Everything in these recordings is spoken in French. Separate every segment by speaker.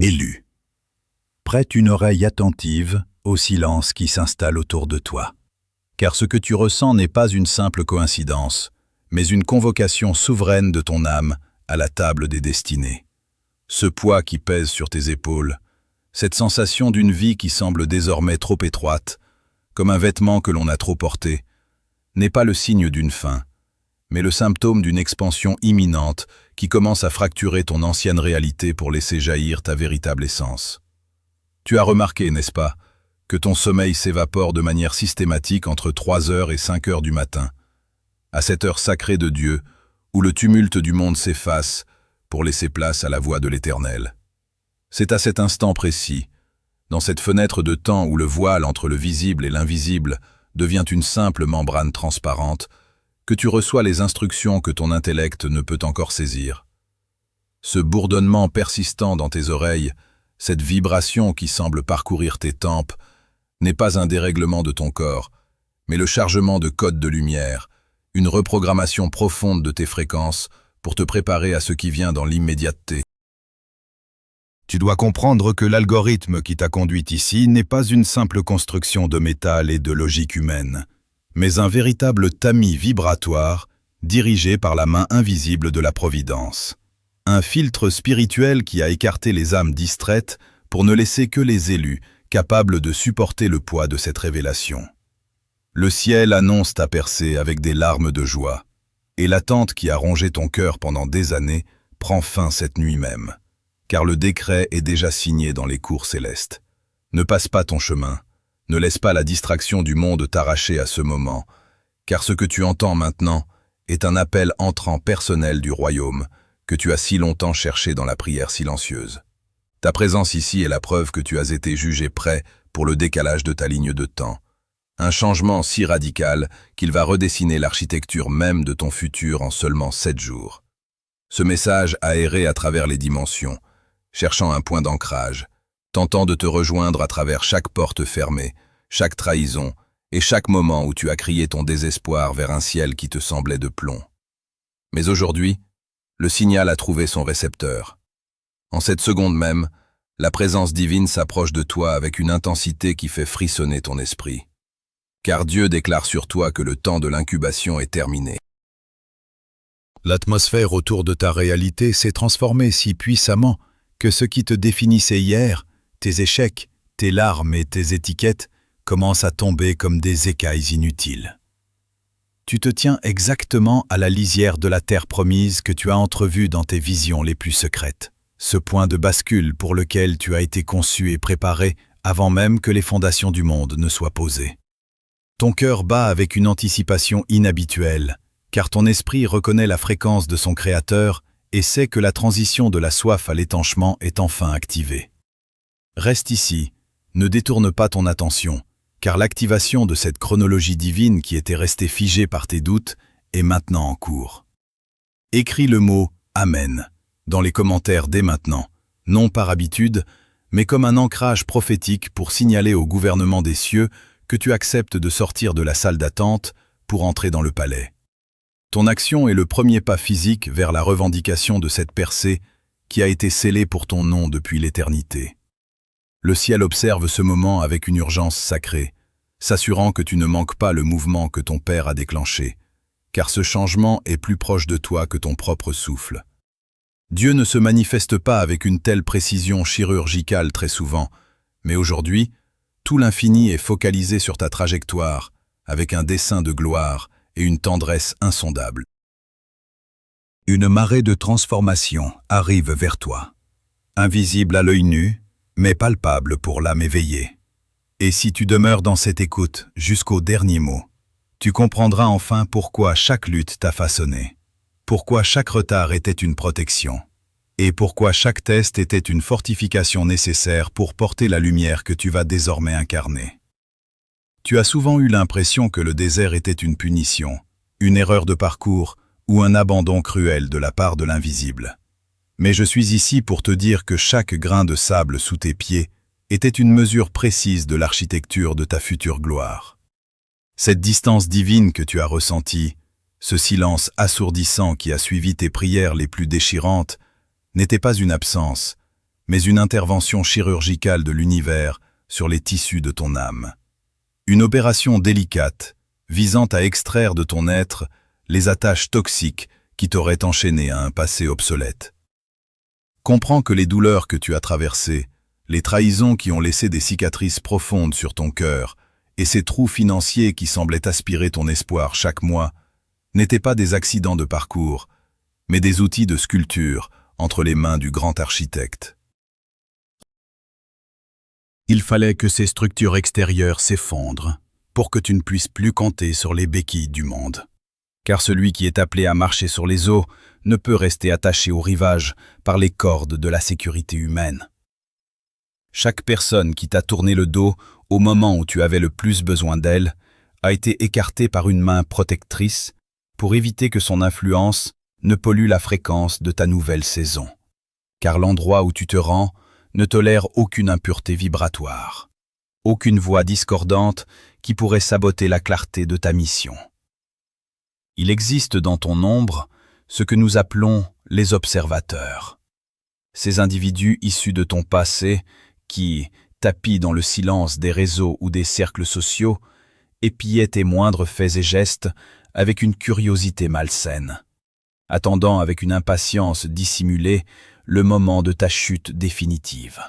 Speaker 1: Élu. Prête une oreille attentive au silence qui s'installe autour de toi. Car ce que tu ressens n'est pas une simple coïncidence, mais une convocation souveraine de ton âme à la table des destinées. Ce poids qui pèse sur tes épaules, cette sensation d'une vie qui semble désormais trop étroite, comme un vêtement que l'on a trop porté, n'est pas le signe d'une fin, mais le symptôme d'une expansion imminente qui commence à fracturer ton ancienne réalité pour laisser jaillir ta véritable essence. Tu as remarqué, n'est-ce pas, que ton sommeil s'évapore de manière systématique entre 3 heures et 5 heures du matin, à cette heure sacrée de Dieu, où le tumulte du monde s'efface pour laisser place à la voix de l'Éternel. C'est à cet instant précis, dans cette fenêtre de temps où le voile entre le visible et l'invisible devient une simple membrane transparente, que tu reçois les instructions que ton intellect ne peut encore saisir. Ce bourdonnement persistant dans tes oreilles, cette vibration qui semble parcourir tes tempes, n'est pas un dérèglement de ton corps, mais le chargement de codes de lumière, une reprogrammation profonde de tes fréquences pour te préparer à ce qui vient dans l'immédiateté.
Speaker 2: Tu dois comprendre que l'algorithme qui t'a conduit ici n'est pas une simple construction de métal et de logique humaine, mais un véritable tamis vibratoire dirigé par la main invisible de la Providence. Un filtre spirituel qui a écarté les âmes distraites pour ne laisser que les élus capables de supporter le poids de cette révélation. Le ciel annonce ta percée avec des larmes de joie, et l'attente qui a rongé ton cœur pendant des années prend fin cette nuit même, car le décret est déjà signé dans les cours célestes. Ne passe pas ton chemin, ne laisse pas la distraction du monde t'arracher à ce moment, car ce que tu entends maintenant est un appel entrant personnel du royaume que tu as si longtemps cherché dans la prière silencieuse. Ta présence ici est la preuve que tu as été jugé prêt pour le décalage de ta ligne de temps. Un changement si radical qu'il va redessiner l'architecture même de ton futur en seulement 7 jours. Ce message a erré à travers les dimensions, cherchant un point d'ancrage, tentant de te rejoindre à travers chaque porte fermée, chaque trahison et chaque moment où tu as crié ton désespoir vers un ciel qui te semblait de plomb. Mais aujourd'hui, le signal a trouvé son récepteur. En cette seconde même, la présence divine s'approche de toi avec une intensité qui fait frissonner ton esprit. Car Dieu déclare sur toi que le temps de l'incubation est terminé.
Speaker 1: L'atmosphère autour de ta réalité s'est transformée si puissamment que ce qui te définissait hier, tes échecs, tes larmes et tes étiquettes, commencent à tomber comme des écailles inutiles. Tu te tiens exactement à la lisière de la terre promise que tu as entrevue dans tes visions les plus secrètes. Ce point de bascule pour lequel tu as été conçu et préparé avant même que les fondations du monde ne soient posées. Ton cœur bat avec une anticipation inhabituelle, car ton esprit reconnaît la fréquence de son Créateur et sait que la transition de la soif à l'étanchement est enfin activée. Reste ici, ne détourne pas ton attention, car l'activation de cette chronologie divine qui était restée figée par tes doutes est maintenant en cours. Écris le mot « Amen » dans les commentaires dès maintenant, non par habitude, mais comme un ancrage prophétique pour signaler au gouvernement des cieux que tu acceptes de sortir de la salle d'attente pour entrer dans le palais. Ton action est le premier pas physique vers la revendication de cette percée qui a été scellée pour ton nom depuis l'éternité. Le ciel observe ce moment avec une urgence sacrée, s'assurant que tu ne manques pas le mouvement que ton Père a déclenché, car ce changement est plus proche de toi que ton propre souffle. Dieu ne se manifeste pas avec une telle précision chirurgicale très souvent, mais aujourd'hui, tout l'infini est focalisé sur ta trajectoire, avec un dessein de gloire et une tendresse insondable. Une marée de transformation arrive vers toi, invisible à l'œil nu, mais palpable pour l'âme éveillée. Et si tu demeures dans cette écoute jusqu'au dernier mot, tu comprendras enfin pourquoi chaque lutte t'a façonné, pourquoi chaque retard était une protection, et pourquoi chaque test était une fortification nécessaire pour porter la lumière que tu vas désormais incarner. Tu as souvent eu l'impression que le désert était une punition, une erreur de parcours ou un abandon cruel de la part de l'invisible. Mais je suis ici pour te dire que chaque grain de sable sous tes pieds était une mesure précise de l'architecture de ta future gloire. Cette distance divine que tu as ressentie, ce silence assourdissant qui a suivi tes prières les plus déchirantes, n'était pas une absence,
Speaker 2: mais une intervention chirurgicale de l'univers sur les tissus de ton âme. Une opération délicate, visant à extraire de ton être les attaches toxiques qui t'auraient enchaîné à un passé obsolète. Comprends que les douleurs que tu as traversées, les trahisons qui ont laissé des cicatrices profondes sur ton cœur, et ces trous financiers qui semblaient aspirer ton espoir chaque mois, n'étaient pas des accidents de parcours, mais des outils de sculpture entre les mains du grand architecte. Il fallait que ces structures extérieures s'effondrent pour que tu ne puisses plus compter sur les béquilles du monde. Car celui qui est appelé à marcher sur les eaux ne peut rester attaché au rivage par les cordes de la sécurité humaine. Chaque personne qui t'a tourné le dos au moment où tu avais le plus besoin d'elle a été écartée par une main protectrice pour éviter que son influence ne pollue la fréquence de ta nouvelle saison. Car l'endroit où tu te rends ne tolère aucune impureté vibratoire, aucune voix discordante qui pourrait saboter la clarté de ta mission. Il existe dans ton ombre ce que nous appelons les observateurs. Ces individus issus de ton passé qui, tapis dans le silence des réseaux ou des cercles sociaux, épiaient tes moindres faits et gestes avec une curiosité malsaine, attendant avec une impatience dissimulée le moment de ta chute définitive.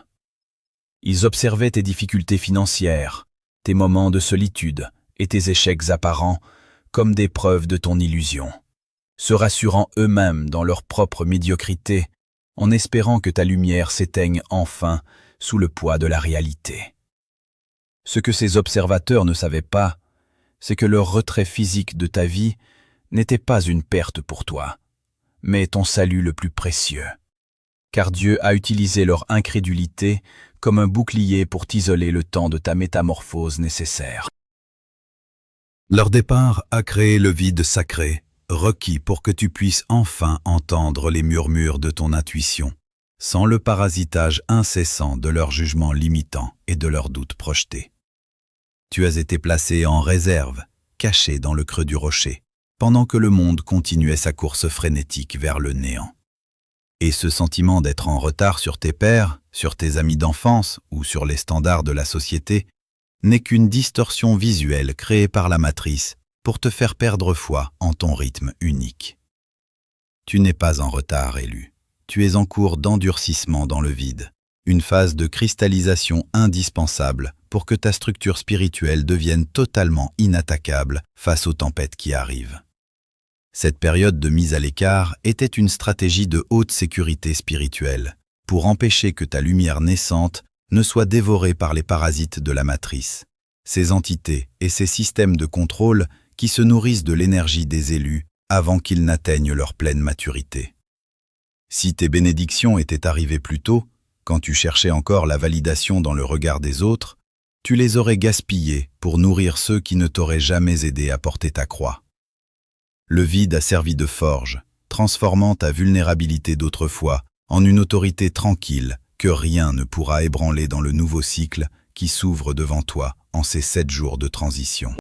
Speaker 2: Ils observaient tes difficultés financières, tes moments de solitude et tes échecs apparents comme des preuves de ton illusion, se rassurant eux-mêmes dans leur propre médiocrité, en espérant que ta lumière s'éteigne enfin sous le poids de la réalité. Ce que ces observateurs ne savaient pas, c'est que leur retrait physique de ta vie n'était pas une perte pour toi, mais ton salut le plus précieux. Car Dieu a utilisé leur incrédulité comme un bouclier pour t'isoler le temps de ta métamorphose nécessaire. Leur départ a créé le vide sacré, requis pour que tu puisses enfin entendre les murmures de ton intuition, sans le parasitage incessant de leurs jugements limitants et de leurs doutes projetés. Tu as été placé en réserve, caché dans le creux du rocher, pendant que le monde continuait sa course frénétique vers le néant. Et ce sentiment d'être en retard sur tes pairs, sur tes amis d'enfance ou sur les standards de la société n'est qu'une distorsion visuelle créée par la matrice pour te faire perdre foi en ton rythme unique. Tu n'es pas en retard, élu. Tu es en cours d'endurcissement dans le vide, une phase de cristallisation indispensable pour que ta structure spirituelle devienne totalement inattaquable face aux tempêtes qui arrivent. Cette période de mise à l'écart était une stratégie de haute sécurité spirituelle pour empêcher que ta lumière naissante ne soit dévorée par les parasites de la matrice, ces entités et ces systèmes de contrôle qui se nourrissent de l'énergie des élus avant qu'ils n'atteignent leur pleine maturité. Si tes bénédictions étaient arrivées plus tôt, quand tu cherchais encore la validation dans le regard des autres, tu les aurais gaspillées pour nourrir ceux qui ne t'auraient jamais aidé à porter ta croix. Le vide a servi de forge, transformant ta vulnérabilité d'autrefois en une autorité tranquille que rien ne pourra ébranler dans le nouveau cycle qui s'ouvre devant toi en ces 7 jours de transition.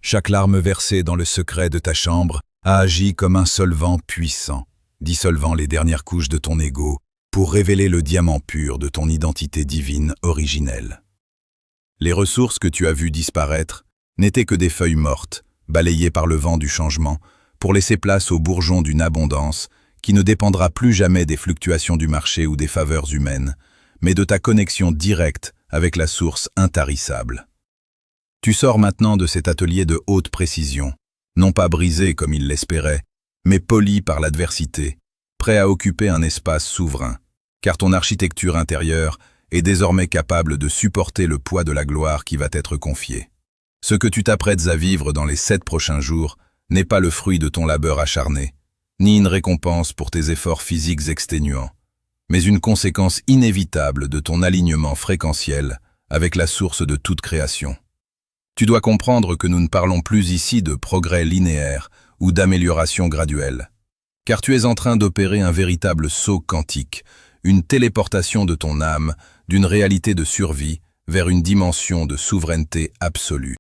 Speaker 2: Chaque larme versée dans le secret de ta chambre a agi comme un solvant puissant, dissolvant les dernières couches de ton ego pour révéler le diamant pur de ton identité divine originelle. Les ressources que tu as vues disparaître n'étaient que des feuilles mortes, balayées par le vent du changement, pour laisser place au bourgeon d'une abondance qui ne dépendra plus jamais des fluctuations du marché ou des faveurs humaines, mais de ta connexion directe avec la source intarissable. Tu sors maintenant de cet atelier de haute précision, non pas brisé comme il l'espérait, mais poli par l'adversité, prêt à occuper un espace souverain, car ton architecture intérieure est désormais capable de supporter le poids de la gloire qui va t'être confiée. Ce que tu t'apprêtes à vivre dans les 7 prochains jours n'est pas le fruit de ton labeur acharné, ni une récompense pour tes efforts physiques exténuants, mais une conséquence inévitable de ton alignement fréquentiel avec la source de toute création. Tu dois comprendre que nous ne parlons plus ici de progrès linéaire ou d'amélioration graduelle, car tu es en train d'opérer un véritable saut quantique, une téléportation de ton âme d'une réalité de survie vers une dimension de souveraineté absolue.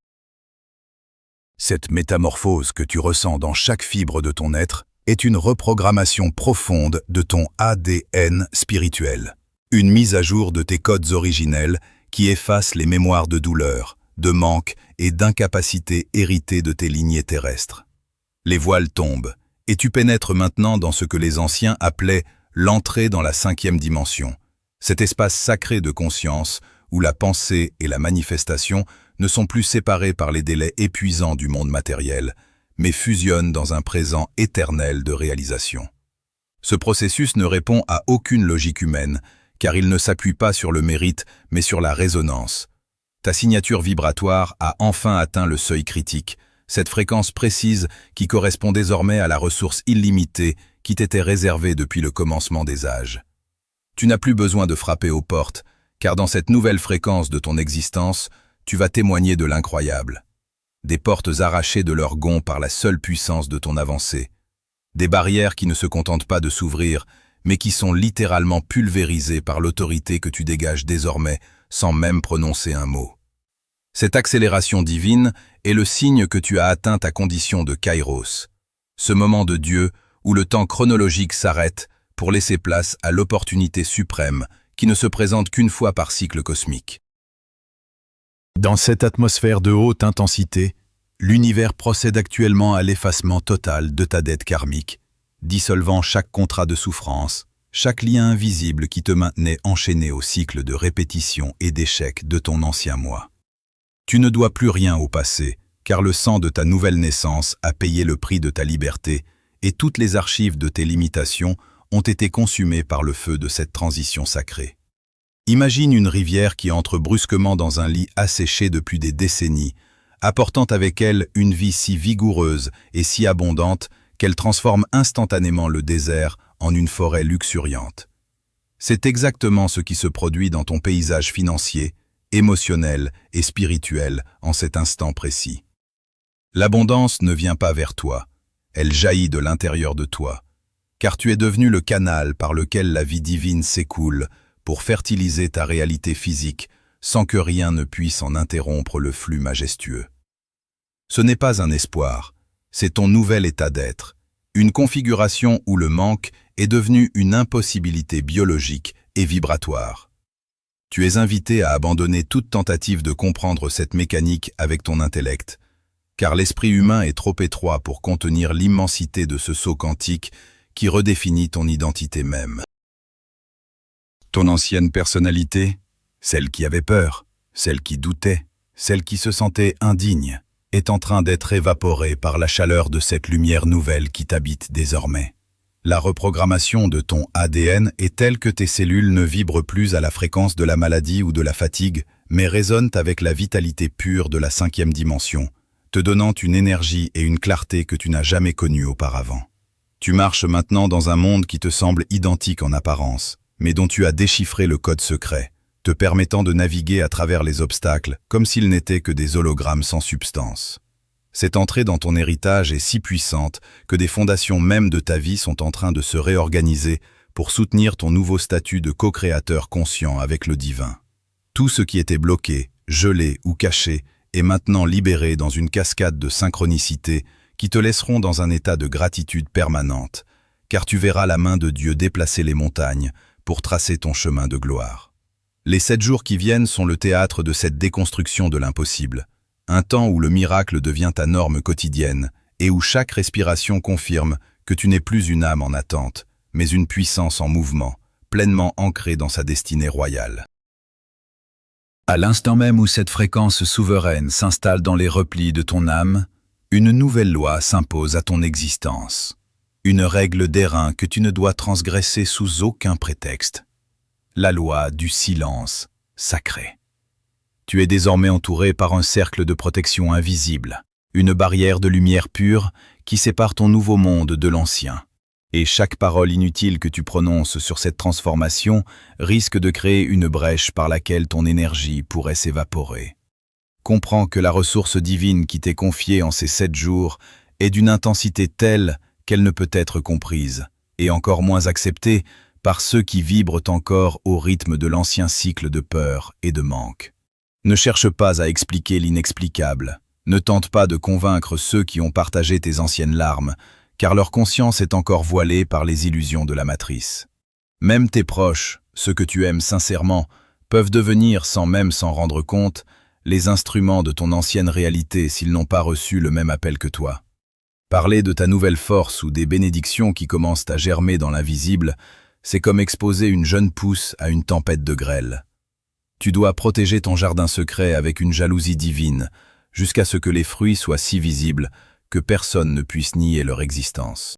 Speaker 2: Cette métamorphose que tu ressens dans chaque fibre de ton être
Speaker 1: est une reprogrammation profonde de ton ADN spirituel. Une mise à jour de tes codes originels qui efface les mémoires de douleur, de manque et d'incapacité héritées de tes lignées terrestres. Les voiles tombent, et tu pénètres maintenant dans ce que les anciens appelaient l'entrée dans la 5e dimension, cet espace sacré de conscience où la pensée et la manifestation ne sont plus séparés par les délais épuisants du monde matériel, mais fusionnent dans un présent éternel de réalisation. Ce processus ne répond à aucune logique humaine, car il ne s'appuie pas sur le mérite, mais sur la résonance. Ta signature vibratoire a enfin atteint le seuil critique, cette fréquence précise qui correspond désormais à la ressource illimitée qui t'était réservée depuis le commencement des âges. Tu n'as plus besoin de frapper aux portes, car dans cette nouvelle fréquence de ton existence, tu vas témoigner de l'incroyable. Des portes arrachées de leur gonds par la seule puissance de ton avancée. Des barrières qui ne se contentent pas de s'ouvrir, mais qui sont littéralement pulvérisées par l'autorité que tu dégages désormais sans même prononcer un mot. Cette accélération divine est le signe que tu as atteint ta condition de Kairos, ce moment de Dieu où le temps chronologique s'arrête pour laisser place à l'opportunité suprême qui ne se présente qu'une fois par cycle cosmique. Dans cette atmosphère de haute intensité, l'univers procède actuellement à l'effacement total de ta dette karmique, dissolvant chaque contrat de souffrance, chaque lien invisible qui te maintenait enchaîné au cycle de répétition et d'échec de ton ancien moi. Tu ne dois plus rien au passé, car le sang de ta nouvelle naissance a payé le prix de ta liberté et toutes les archives de tes limitations ont été consumées par le feu de cette transition sacrée. Imagine une rivière qui entre brusquement dans un lit asséché depuis des décennies, apportant avec elle une vie si vigoureuse et si abondante qu'elle transforme instantanément le désert en une forêt luxuriante. C'est exactement ce qui se produit dans ton paysage financier, émotionnel et spirituel en cet instant précis. L'abondance ne vient pas vers toi, elle jaillit de l'intérieur de toi, car tu es devenu le canal par lequel la vie divine s'écoule pour fertiliser ta réalité physique sans que rien ne puisse en interrompre le flux majestueux. Ce n'est pas un espoir, c'est ton nouvel état d'être, une configuration où le manque est devenu une impossibilité biologique et vibratoire. Tu es invité à abandonner toute tentative de comprendre cette mécanique avec ton intellect, car l'esprit humain est trop étroit pour contenir l'immensité de ce saut quantique qui redéfinit ton identité même. Ton ancienne personnalité, celle qui avait peur, celle qui doutait, celle qui se sentait indigne, est en train d'être évaporée par la chaleur de cette lumière nouvelle qui t'habite désormais. La reprogrammation de ton ADN est telle que tes cellules ne vibrent plus à la fréquence de la maladie ou de la fatigue, mais résonnent avec la vitalité pure de la 5e dimension, te donnant une énergie et une clarté que tu n'as jamais connues auparavant. Tu marches maintenant dans un monde qui te semble identique en apparence, mais dont tu as déchiffré le code secret, te permettant de naviguer à travers les obstacles comme s'ils n'étaient que des hologrammes sans substance. Cette entrée dans ton héritage est si puissante que des fondations même de ta vie sont en train de se réorganiser pour soutenir ton nouveau statut de co-créateur conscient avec le divin. Tout ce qui était bloqué, gelé ou caché est maintenant libéré dans une cascade de synchronicité qui te laisseront dans un état de gratitude permanente, car tu verras la main de Dieu déplacer les montagnes pour tracer ton chemin de gloire. Les 7 jours qui viennent sont le théâtre de cette déconstruction de l'impossible, un temps où le miracle devient ta norme quotidienne et où chaque respiration confirme que tu n'es plus une âme en attente, mais une puissance en mouvement, pleinement ancrée dans sa destinée royale. À l'instant même où cette fréquence souveraine s'installe dans les replis de ton âme, une nouvelle loi s'impose à ton existence. Une règle d'airain que tu ne dois transgresser sous aucun prétexte. La loi du silence sacré. Tu es désormais entouré par un cercle de protection invisible, une barrière de lumière pure qui sépare ton nouveau monde de l'ancien. Et chaque parole inutile que tu prononces sur cette transformation risque de créer une brèche par laquelle ton énergie pourrait s'évaporer. Comprends que la ressource divine qui t'est confiée en ces 7 jours est d'une intensité telle qu'elle ne peut être comprise, et encore moins acceptée par ceux qui vibrent encore au rythme de l'ancien cycle de peur et de manque. Ne cherche pas à expliquer l'inexplicable, ne tente pas de convaincre ceux qui ont partagé tes anciennes larmes, car leur conscience est encore voilée par les illusions de la matrice. Même tes proches, ceux que tu aimes sincèrement, peuvent devenir, sans même s'en rendre compte, les instruments de ton ancienne réalité s'ils n'ont pas reçu le même appel que toi. Parler de ta nouvelle force ou des bénédictions qui commencent à germer dans l'invisible, c'est comme exposer une jeune pousse à une tempête de grêle. Tu dois protéger ton jardin secret avec une jalousie divine, jusqu'à ce que les fruits soient si visibles que personne ne puisse nier leur existence.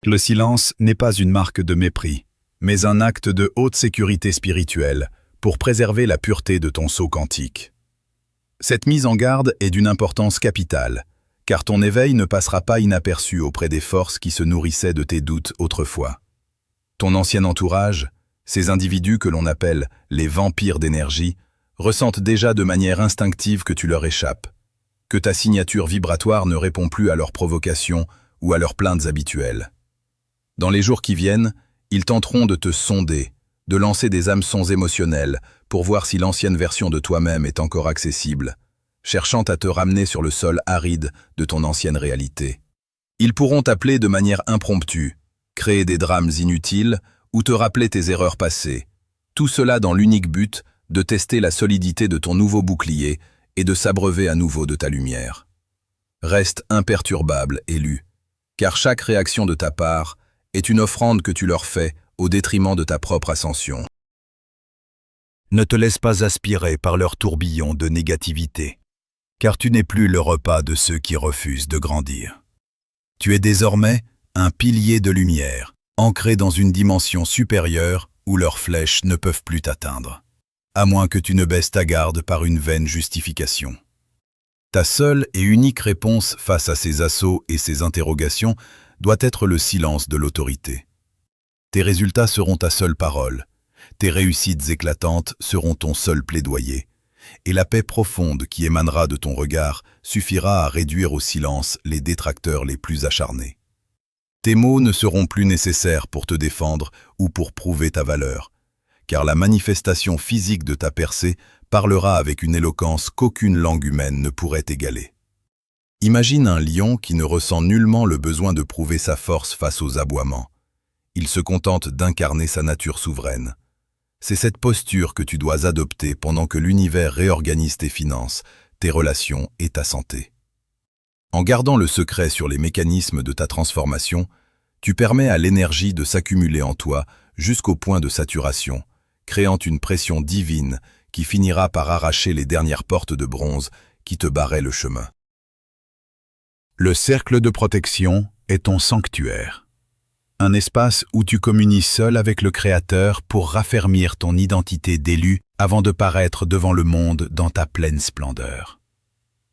Speaker 2: Le silence n'est pas une marque de mépris, mais un acte de haute sécurité spirituelle pour préserver la pureté de ton sceau quantique. Cette mise en garde est d'une importance capitale, car ton éveil ne passera pas inaperçu auprès des forces qui se nourrissaient de tes doutes autrefois. Ton ancien entourage, ces individus que l'on appelle les vampires d'énergie, ressentent déjà de manière instinctive que tu leur échappes, que ta signature vibratoire ne répond plus à leurs provocations ou à leurs plaintes habituelles. Dans les jours qui viennent, ils tenteront de te sonder, de lancer des hameçons émotionnels pour voir si l'ancienne version de toi-même est encore accessible, cherchant à te ramener sur le sol aride de ton ancienne réalité. Ils pourront t'appeler de manière impromptue, créer des drames inutiles ou te rappeler tes erreurs passées, tout cela dans l'unique but de tester la solidité de ton nouveau bouclier et de s'abreuver à nouveau de ta lumière. Reste imperturbable, élu, car chaque réaction de ta part est une offrande que tu leur fais au détriment de ta propre ascension.
Speaker 1: Ne te laisse pas aspirer par leur tourbillon de négativité, car tu n'es plus le repas de ceux qui refusent de grandir. Tu es désormais un pilier de lumière, ancré dans une dimension supérieure où leurs flèches ne peuvent plus t'atteindre, à moins que tu ne baisses ta garde par une vaine justification. Ta seule et unique réponse face à ces assauts et ces interrogations doit être le silence de l'autorité. Tes résultats seront ta seule parole, tes réussites éclatantes seront ton seul plaidoyer, et la paix profonde qui émanera de ton regard suffira à réduire au silence les détracteurs les plus acharnés. Tes mots ne seront plus nécessaires pour te défendre ou pour prouver ta valeur, car la manifestation physique de ta percée parlera avec une éloquence qu'aucune langue humaine ne pourrait égaler. Imagine un lion qui ne ressent nullement le besoin de prouver sa force face aux aboiements. Il se contente d'incarner sa nature souveraine. C'est cette posture que tu dois adopter pendant que l'univers réorganise tes finances, tes relations et ta santé. En gardant le secret sur les mécanismes de ta transformation, tu permets à l'énergie de s'accumuler en toi jusqu'au point de saturation, créant une pression divine qui finira par arracher les dernières portes de bronze qui te barraient le chemin. Le cercle de protection est ton sanctuaire. Un espace où tu communies seul avec le Créateur pour raffermir ton identité d'élu avant de paraître devant le monde dans ta pleine splendeur.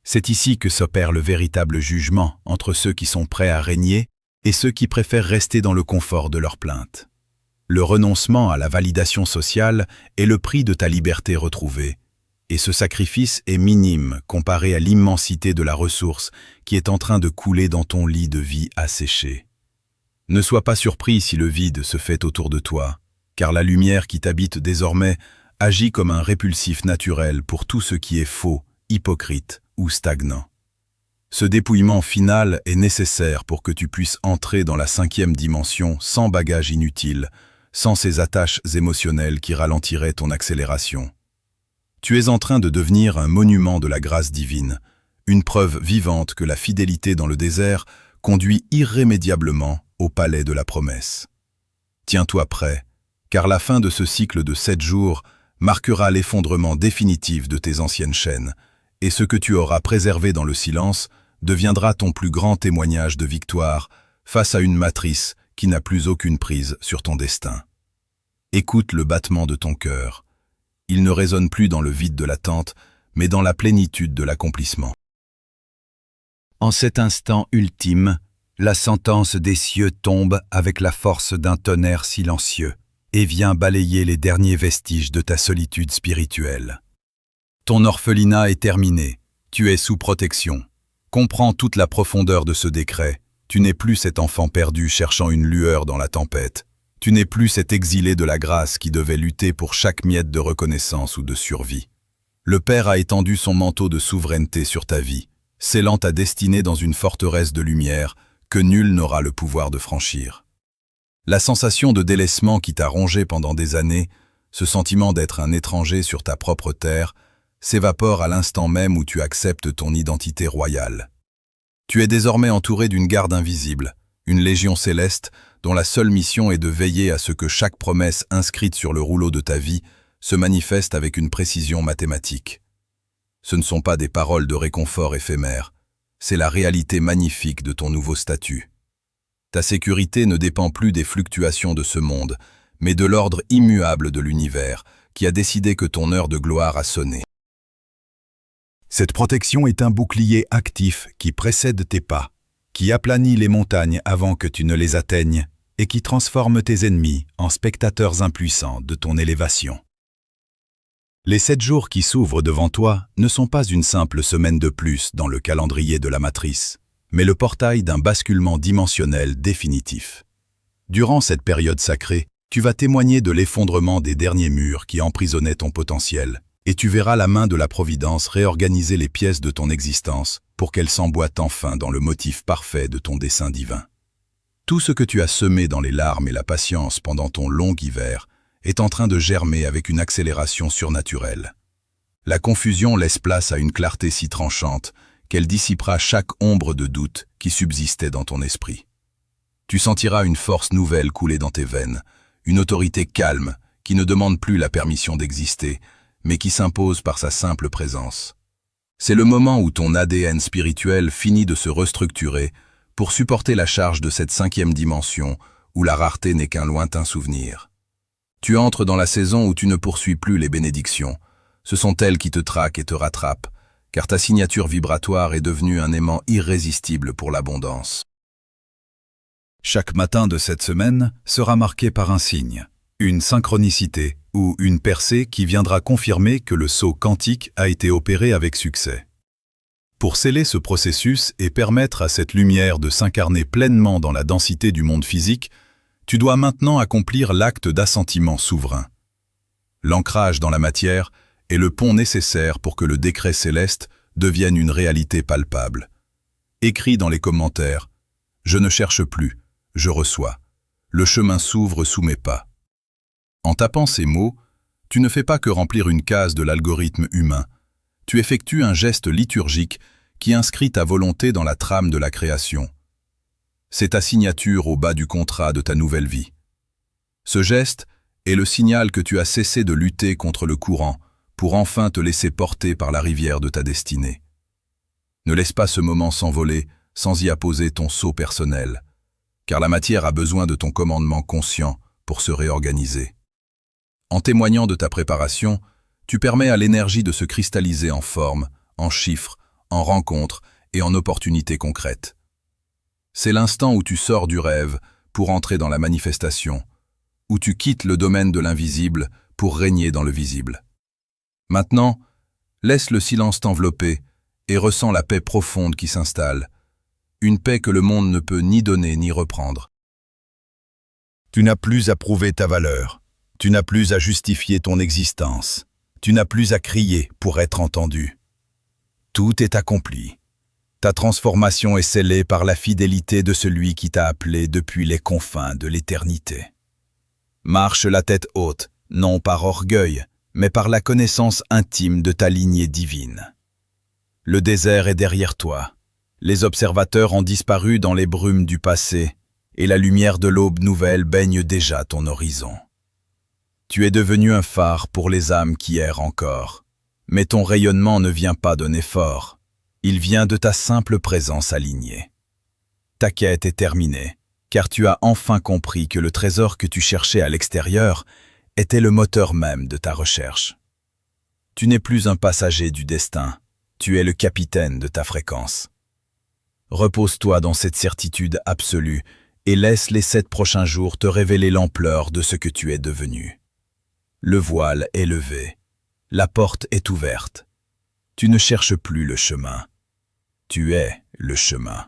Speaker 1: C'est ici que s'opère le véritable jugement entre ceux qui sont prêts à régner et ceux qui préfèrent rester dans le confort de leurs plaintes. Le renoncement à la validation sociale est le prix de ta liberté retrouvée, et ce sacrifice est minime comparé à l'immensité de la ressource qui est en train de couler dans ton lit de vie asséché. Ne sois pas surpris si le vide se fait autour de toi, car la lumière qui t'habite désormais agit comme un répulsif naturel pour tout ce qui est faux, hypocrite ou stagnant. Ce dépouillement final est nécessaire pour que tu puisses entrer dans la 5e dimension sans bagage inutile, sans ces attaches émotionnelles qui ralentiraient ton accélération. Tu es en train de devenir un monument de la grâce divine, une preuve vivante que la fidélité dans le désert conduit irrémédiablement au palais de la promesse. Tiens-toi prêt, car la fin de ce cycle de 7 jours marquera l'effondrement définitif de tes anciennes chaînes, et ce que tu auras préservé dans le silence deviendra ton plus grand témoignage de victoire face à une matrice qui n'a plus aucune prise sur ton destin. Écoute le battement de ton cœur. Il ne résonne plus dans le vide de l'attente, mais dans la plénitude de l'accomplissement. En cet instant ultime, la sentence des cieux tombe avec la force d'un tonnerre silencieux et vient balayer les derniers vestiges de ta solitude spirituelle. Ton orphelinat est terminé, tu es sous protection. Comprends toute la profondeur de ce décret. Tu n'es plus cet enfant perdu cherchant une lueur dans la tempête. Tu n'es plus cet exilé de la grâce qui devait lutter pour chaque miette de reconnaissance ou de survie. Le Père a étendu son manteau de souveraineté sur ta vie, scellant ta destinée dans une forteresse de lumière
Speaker 2: que nul n'aura le pouvoir de franchir. La sensation de délaissement qui t'a rongé pendant des années, ce sentiment d'être un étranger sur ta propre terre, s'évapore à l'instant même où tu acceptes ton identité royale. Tu es désormais entouré d'une garde invisible, une légion céleste dont la seule mission est de veiller à ce que chaque promesse inscrite sur le rouleau de ta vie se manifeste avec une précision mathématique. Ce ne sont pas des paroles de réconfort éphémères, c'est la réalité magnifique de ton nouveau statut. Ta sécurité ne dépend plus des fluctuations de ce monde, mais de l'ordre immuable de l'univers, qui a décidé que ton heure de gloire a sonné.
Speaker 1: Cette protection est un bouclier actif qui précède tes pas, qui aplanit les montagnes avant que tu ne les atteignes et qui transforme tes ennemis en spectateurs impuissants de ton élévation. Les 7 jours qui s'ouvrent devant toi ne sont pas une simple semaine de plus dans le calendrier de la matrice, mais le portail d'un basculement dimensionnel définitif. Durant cette période sacrée, tu vas témoigner de l'effondrement des derniers murs qui emprisonnaient ton potentiel, et tu verras la main de la Providence réorganiser les pièces de ton existence pour qu'elles s'emboîtent enfin dans le motif parfait de ton dessein divin. Tout ce que tu as semé dans les larmes et la patience pendant ton long hiver est en train de germer avec une accélération surnaturelle. La confusion laisse place à une clarté si tranchante qu'elle dissipera chaque ombre de doute qui subsistait dans ton esprit. Tu sentiras une force nouvelle couler dans tes veines, une autorité calme qui ne demande plus la permission d'exister, mais qui s'impose par sa simple présence. C'est le moment où ton ADN spirituel finit de se restructurer pour supporter la charge de cette 5e dimension où la rareté n'est qu'un lointain souvenir. Tu entres dans la saison où tu ne poursuis plus les bénédictions. Ce sont elles qui te traquent et te rattrapent, car ta signature vibratoire est devenue un aimant irrésistible pour l'abondance. Chaque matin de cette semaine sera marqué par un signe, une synchronicité ou une percée qui viendra confirmer que le saut quantique a été opéré avec succès. Pour sceller ce processus et permettre à cette lumière de s'incarner pleinement dans la densité du monde physique, tu dois maintenant accomplir l'acte d'assentiment souverain. L'ancrage dans la matière est le pont nécessaire pour que le décret céleste devienne une réalité palpable. Écris dans les commentaires « Je ne cherche plus, je reçois. Le chemin s'ouvre sous mes pas ». En tapant ces mots, tu ne fais pas que remplir une case de l'algorithme humain. Tu effectues un geste liturgique qui inscrit ta volonté dans la trame de la création. C'est ta signature au bas du contrat de ta nouvelle vie. Ce geste est le signal que tu as cessé de lutter contre le courant pour enfin te laisser porter par la rivière de ta destinée. Ne laisse pas ce moment s'envoler sans y apposer ton sceau personnel, car la matière a besoin de ton commandement conscient pour se réorganiser. En témoignant de ta préparation, tu permets à l'énergie de se cristalliser en forme, en chiffres, en rencontres et en opportunités concrètes. C'est l'instant où tu sors du rêve pour entrer dans la manifestation, où tu quittes le domaine de l'invisible pour régner dans le visible. Maintenant, laisse le silence t'envelopper et ressens la paix profonde qui s'installe, une paix que le monde ne peut ni donner ni reprendre.
Speaker 2: Tu n'as plus à prouver ta valeur, tu n'as plus à justifier ton existence, tu n'as plus à crier pour être entendu. Tout est accompli. Ta transformation est scellée par la fidélité de celui qui t'a appelé depuis les confins de l'éternité. Marche la tête haute, non par orgueil, mais par la connaissance intime de ta lignée divine. Le désert est derrière toi. Les observateurs ont disparu dans les brumes du passé, et la lumière de l'aube nouvelle baigne déjà ton horizon. Tu es devenu un phare pour les âmes qui errent encore. Mais ton rayonnement ne vient pas d'un effort. Il vient de ta simple présence alignée. Ta quête est terminée, car tu as enfin compris que le trésor que tu cherchais à l'extérieur était le moteur même de ta recherche. Tu n'es plus un passager du destin, tu es le capitaine de ta fréquence. Repose-toi dans cette certitude absolue et laisse les 7 prochains jours te révéler l'ampleur de ce que tu es devenu. Le voile est levé, la porte est ouverte. Tu ne cherches plus le chemin, tu es le chemin.